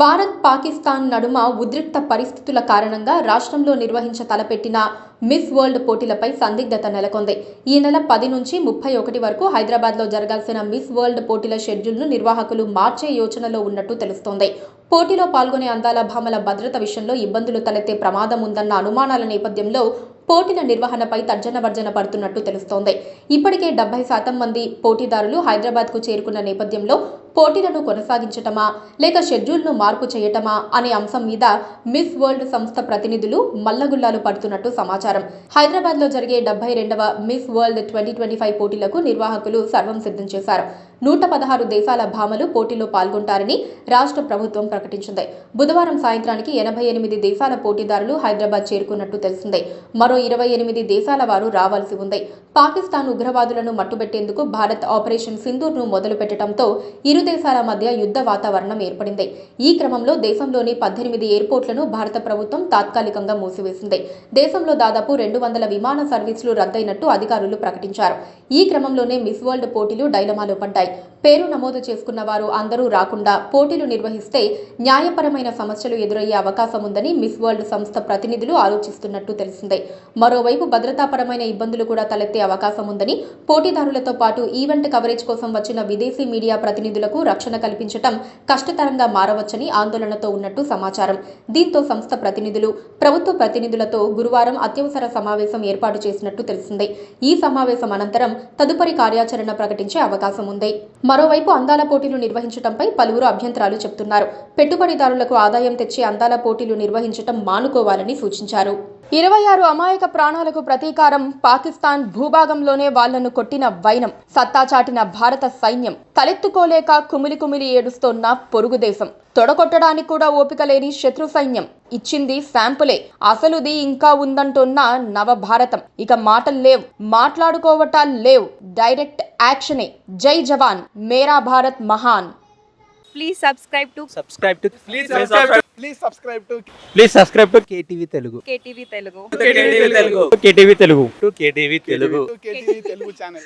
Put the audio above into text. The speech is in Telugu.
భారత్ పాకిస్తాన్ నడుమ ఉద్రిక్త పరిస్థితుల కారణంగా రాష్ట్రంలో తలపెట్టిన మిస్ వరల్డ్ పోటీలపై సందిగ్ధత నెలకొంది. ఈ నెల 10 నుంచి 31 వరకు హైదరాబాద్లో జరగాల్సిన మిస్ వరల్డ్ పోటీల షెడ్యూల్ను నిర్వాహకులు మార్చే యోచనలో ఉన్నట్టు తెలుస్తోంది. పోటీలో పాల్గొనే అందాల భామల భద్రత విషయంలో ఇబ్బందులు తలెత్తే ప్రమాదం ఉందన్న అనుమానాల నేపథ్యంలో పోటీల నిర్వహణపై తర్జనభర్జన పడుతున్నట్టు తెలుస్తోంది. ఇప్పటికే 70% మంది పోటీదారులు హైదరాబాద్కు చేరుకున్న నేపథ్యంలో పోటీలను కొనసాగించటమా లేక షెడ్యూల్ను మార్పు చేయటమా అనే అంశం మీద మిస్ వరల్డ్ సంస్థ ప్రతినిధులు మల్లగుల్లాలు పడుతున్నట్టు సమాచారం. హైదరాబాద్లో జరిగే 72వ మిస్ వరల్డ్ 2025 పోటీలకు నిర్వాహకులు సర్వం సిద్ధం చేశారు. 116 దేశాల భామలు పోటీలో పాల్గొంటారని రాష్ట్ర ప్రభుత్వం ప్రకటించింది. బుధవారం సాయంత్రానికి 88 దేశాల పోటీదారులు హైదరాబాద్ చేరుకున్నట్టు తెలిసింది. మరో 28 దేశాల వారు రావాల్సి ఉంది. పాకిస్తాన్ ఉగ్రవాదులను మట్టుబెట్టేందుకు భారత్ ఆపరేషన్ సింధూర్ను మొదలు పెట్టడంతో ఇరు దేశాల మధ్య యుద్ధ వాతావరణం ఏర్పడింది. ఈ క్రమంలో దేశంలోని 18 ఎయిర్పోర్ట్లను భారత ప్రభుత్వం తాత్కాలికంగా మూసివేసింది. దేశంలో దాదాపు 200 విమాన సర్వీసులు రద్దయినట్టు అధికారులు ప్రకటించారు. ఈ క్రమంలోనే మిస్ వరల్డ్ పోటీలు డైలమాలో పడ్డాయి. పేరు నమోదు చేసుకున్న వారు అందరూ రాకుండా పోటీలు నిర్వహిస్తే న్యాయపరమైన సమస్యలు ఎదురయ్యే అవకాశం ఉందని మిస్ వరల్డ్ సంస్థ ప్రతినిధులు ఆలోచిస్తున్నట్టు తెలిసిందే. మరోవైపు భద్రతాపరమైన ఇబ్బందులు కూడా తలెత్తే అవకాశం ఉందని, పోటీదారులతో పాటు ఈవెంట్ కవరేజ్ కోసం వచ్చిన విదేశీ మీడియా ప్రతినిధులకు రక్షణ కల్పించడం కష్టతరంగా మారవచ్చని ఆందోళనతో ఉన్నట్టు సమాచారం. దీంతో సంస్థ ప్రతినిధులు ప్రభుత్వ ప్రతినిధులతో గురువారం అత్యవసర సమావేశం ఏర్పాటు చేసినట్టు తెలిసిందే. ఈ సమావేశం అనంతరం తదుపరి కార్యాచరణ ప్రకటించే అవకాశం ఉంది. మరోవైపు అందాల పోటీలు నిర్వహించడంపై పలువురు అభ్యంతరాలు చెబుతున్నారు. పెట్టుబడిదారులకు ఆదాయం తెచ్చే అందాల పోటీలు నిర్వహించడం మానుకోవాలని సూచించారు. 26 అమాయక ప్రాణాలకు ప్రతీకారం పాకిస్తాన్ భూభాగంలోనే వాళ్లను కొట్టిన వైనం. సత్తా చాటిన భారత సైన్యం తలెత్తుకోలేక కుమిలి ఏడుస్తోన్న పొరుగు దేశం. తొడగొట్టడానికి కూడా ఓపిక లేని శత్రు సైన్యం ఇచ్చింది శాంపులే. అసలుది ఇంకా ఉందంటున్న నవభారతం. ఇక మాటలు లేవు, మాట్లాడుకోవటాలు లేవు, డైరెక్ట్ యాక్షనే. జై జవాన్, మేరా భారత్ మహాన్. Please subscribe to KTV Telugu. KTV Telugu. KTV Telugu channel.